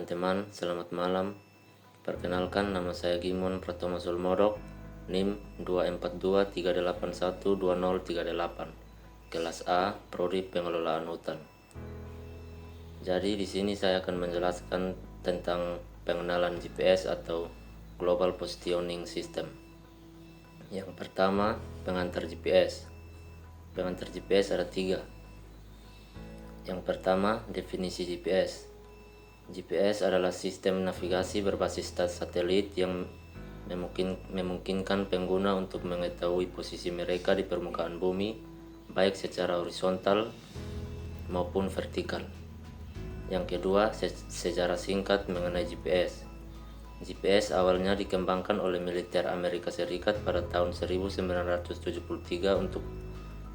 teman-teman, selamat malam. Perkenalkan, nama saya Gimon Pratama Sulmodok, NIM 24238120038, kelas A, Prodi Pengelolaan Hutan. Jadi di sini saya akan menjelaskan tentang pengenalan GPS atau Global Positioning System. Yang pertama, pengantar GPS. Pengantar GPS ada 3. Yang pertama, definisi GPS. GPS adalah sistem navigasi berbasis satelit yang memungkinkan pengguna untuk mengetahui posisi mereka di permukaan bumi, baik secara horizontal maupun vertikal. Yang kedua, sejarah singkat mengenai GPS. GPS awalnya dikembangkan oleh militer Amerika Serikat pada tahun 1973 untuk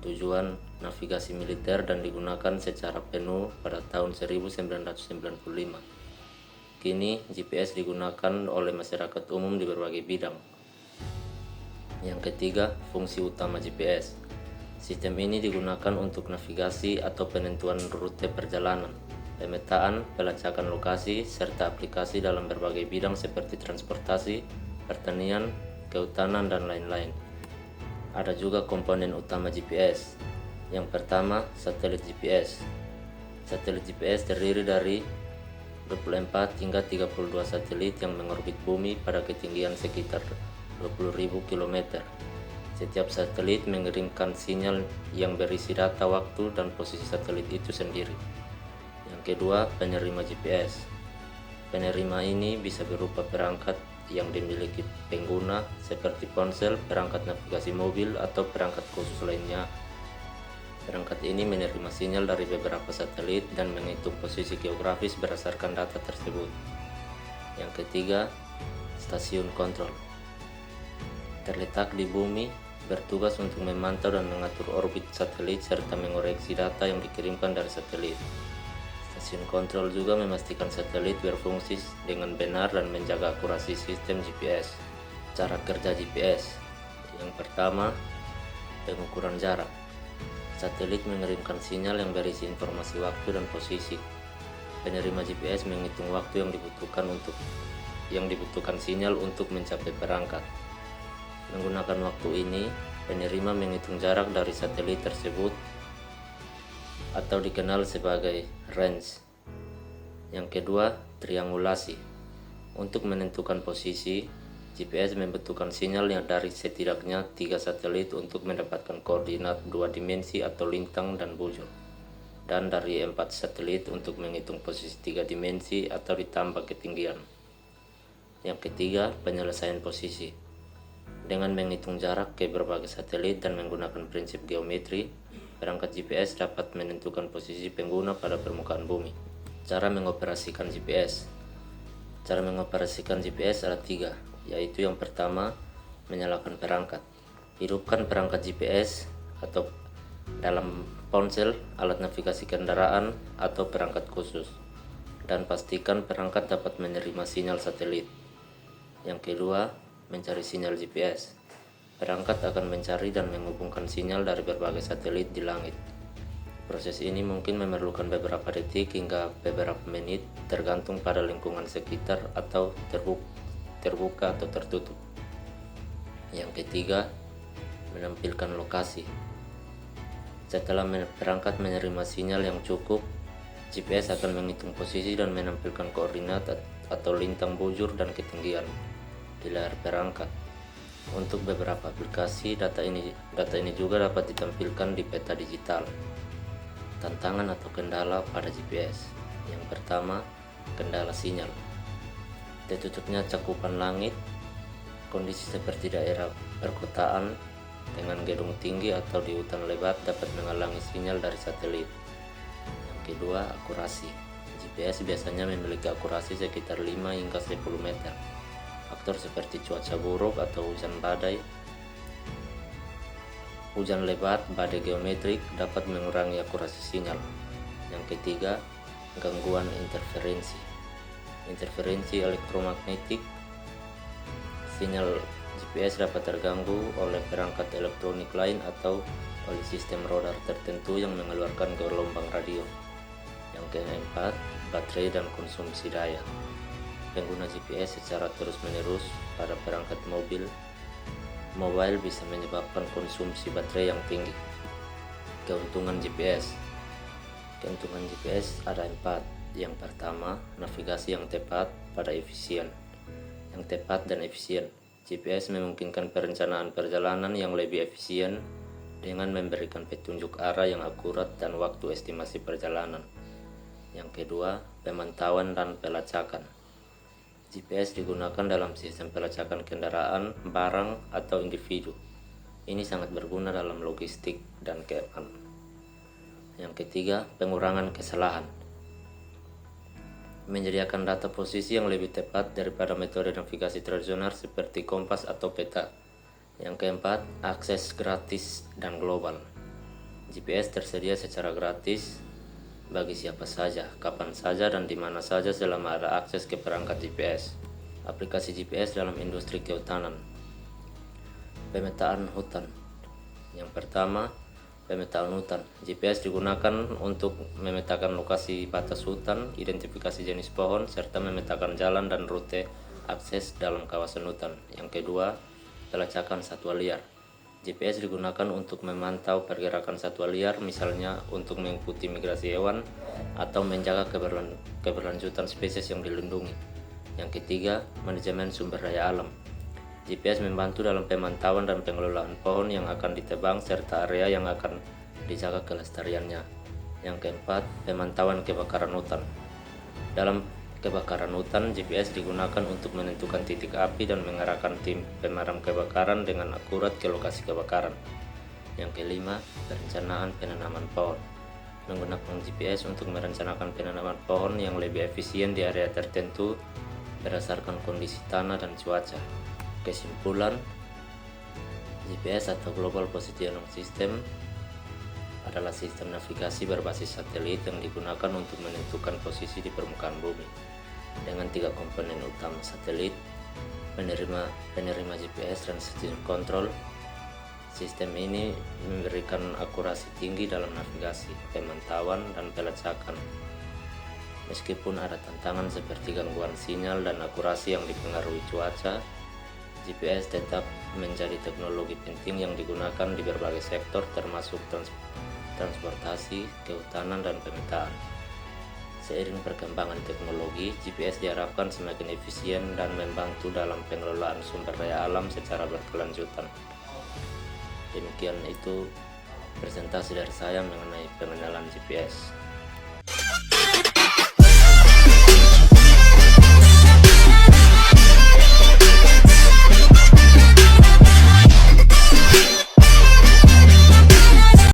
tujuan navigasi militer dan digunakan secara penuh pada tahun 1995. Kini GPS digunakan oleh masyarakat umum di berbagai bidang. Yang ketiga, fungsi utama GPS. Sistem ini digunakan untuk navigasi atau penentuan rute perjalanan, pemetaan, pelacakan lokasi, serta aplikasi dalam berbagai bidang seperti transportasi, pertanian, kehutanan, dan lain-lain. Ada juga komponen utama GPS. Yang pertama, satelit GPS. Satelit GPS terdiri dari 24 hingga 32 satelit yang mengorbit bumi pada ketinggian sekitar 20.000 km. Setiap satelit mengirimkan sinyal yang berisi data waktu dan posisi satelit itu sendiri. Yang kedua, penerima GPS. Penerima ini bisa berupa perangkat yang dimiliki pengguna seperti ponsel, perangkat navigasi mobil, atau perangkat khusus lainnya. Perangkat ini menerima sinyal dari beberapa satelit dan menghitung posisi geografis berdasarkan data tersebut. Yang ketiga, stasiun kontrol. Terletak di bumi, bertugas untuk memantau dan mengatur orbit satelit serta mengoreksi data yang dikirimkan dari satelit. Stasiun kontrol juga memastikan satelit berfungsi dengan benar dan menjaga akurasi sistem GPS. Cara kerja GPS. Yang pertama, pengukuran jarak. Satelit mengirimkan sinyal yang berisi informasi waktu dan posisi. Penerima GPS menghitung waktu yang dibutuhkan sinyal untuk mencapai perangkat. Menggunakan waktu ini, penerima menghitung jarak dari satelit tersebut atau dikenal sebagai range. Yang kedua, triangulasi. Untuk menentukan posisi, GPS membutuhkan sinyal yang dari setidaknya 3 satelit untuk mendapatkan koordinat 2 dimensi atau lintang dan bujur, dan dari 4 satelit untuk menghitung posisi 3 dimensi atau ditambah ketinggian. Yang ketiga, penyelesaian posisi. Dengan menghitung jarak ke berbagai satelit dan menggunakan prinsip geometri, perangkat GPS dapat menentukan posisi pengguna pada permukaan bumi. Cara mengoperasikan GPS. Cara mengoperasikan GPS ada 3, yaitu yang pertama, menyalakan perangkat. Hidupkan perangkat GPS atau dalam ponsel, alat navigasi kendaraan, atau perangkat khusus, dan pastikan perangkat dapat menerima sinyal satelit. Yang kedua, mencari sinyal GPS. Perangkat akan mencari dan menghubungkan sinyal dari berbagai satelit di langit. Proses ini mungkin memerlukan beberapa detik hingga beberapa menit, tergantung pada lingkungan sekitar atau terbuka atau tertutup. Yang ketiga, menampilkan lokasi. Setelah perangkat menerima sinyal yang cukup, GPS akan menghitung posisi dan menampilkan koordinat atau lintang bujur dan ketinggian di layar perangkat. Untuk beberapa aplikasi, data ini juga dapat ditampilkan di peta digital. Tantangan atau kendala pada GPS. Yang pertama, kendala sinyal. Tertutupnya cakupan langit, kondisi seperti daerah perkotaan dengan gedung tinggi atau di hutan lebat dapat menghalangi sinyal dari satelit. Yang kedua, akurasi. GPS biasanya memiliki akurasi sekitar 5 hingga 10 meter. Faktor seperti cuaca buruk atau hujan lebat, badai geometrik dapat mengurangi akurasi sinyal. Yang ketiga, gangguan interferensi. Interferensi elektromagnetik. Sinyal GPS dapat terganggu oleh perangkat elektronik lain atau oleh sistem radar tertentu yang mengeluarkan gelombang radio. Yang keempat, baterai dan konsumsi daya. Pengguna GPS secara terus-menerus pada perangkat mobile bisa menyebabkan konsumsi baterai yang tinggi. Keuntungan GPS. Keuntungan GPS ada 4. Yang pertama, navigasi yang tepat pada efisien. Yang tepat dan efisien. GPS memungkinkan perencanaan perjalanan yang lebih efisien dengan memberikan petunjuk arah yang akurat dan waktu estimasi perjalanan. Yang kedua, pemantauan dan pelacakan. GPS digunakan dalam sistem pelacakan kendaraan, barang, atau individu. Ini sangat berguna dalam logistik dan keamanan. Yang ketiga, pengurangan kesalahan. Menyediakan data posisi yang lebih tepat daripada metode navigasi tradisional seperti kompas atau peta. Yang keempat, akses gratis dan global. GPS tersedia secara gratis bagi siapa saja, kapan saja, dan di mana saja selama ada akses ke perangkat GPS. Aplikasi GPS dalam industri kehutanan. Pemetaan hutan. Yang pertama, pemetaan hutan. GPS digunakan untuk memetakan lokasi batas hutan, identifikasi jenis pohon, serta memetakan jalan dan rute akses dalam kawasan hutan. Yang kedua, pelacakan satwa liar. GPS digunakan untuk memantau pergerakan satwa liar, misalnya untuk mengikuti migrasi hewan atau menjaga keberlanjutan spesies yang dilindungi. Yang ketiga, manajemen sumber daya alam. GPS membantu dalam pemantauan dan pengelolaan pohon yang akan ditebang serta area yang akan dijaga kelestariannya. Yang keempat, pemantauan kebakaran hutan. Dalam kebakaran hutan, GPS digunakan untuk menentukan titik api dan mengarahkan tim pemadam kebakaran dengan akurat ke lokasi kebakaran. Yang kelima, perencanaan penanaman pohon. Menggunakan GPS untuk merencanakan penanaman pohon yang lebih efisien di area tertentu berdasarkan kondisi tanah dan cuaca. Kesimpulan, GPS atau Global Positioning System adalah sistem navigasi berbasis satelit yang digunakan untuk menentukan posisi di permukaan bumi. Dengan 3 komponen utama satelit, penerima GPS dan sistem kontrol. Sistem ini memberikan akurasi tinggi dalam navigasi, pemantauan, dan pelacakan. Meskipun ada tantangan seperti gangguan sinyal dan akurasi yang dipengaruhi cuaca, GPS tetap menjadi teknologi penting yang digunakan di berbagai sektor termasuk transportasi, kehutanan, dan pemetaan. Seiring perkembangan teknologi, GPS diharapkan semakin efisien dan membantu dalam pengelolaan sumber daya alam secara berkelanjutan. Demikian itu presentasi dari saya mengenai pengenalan GPS.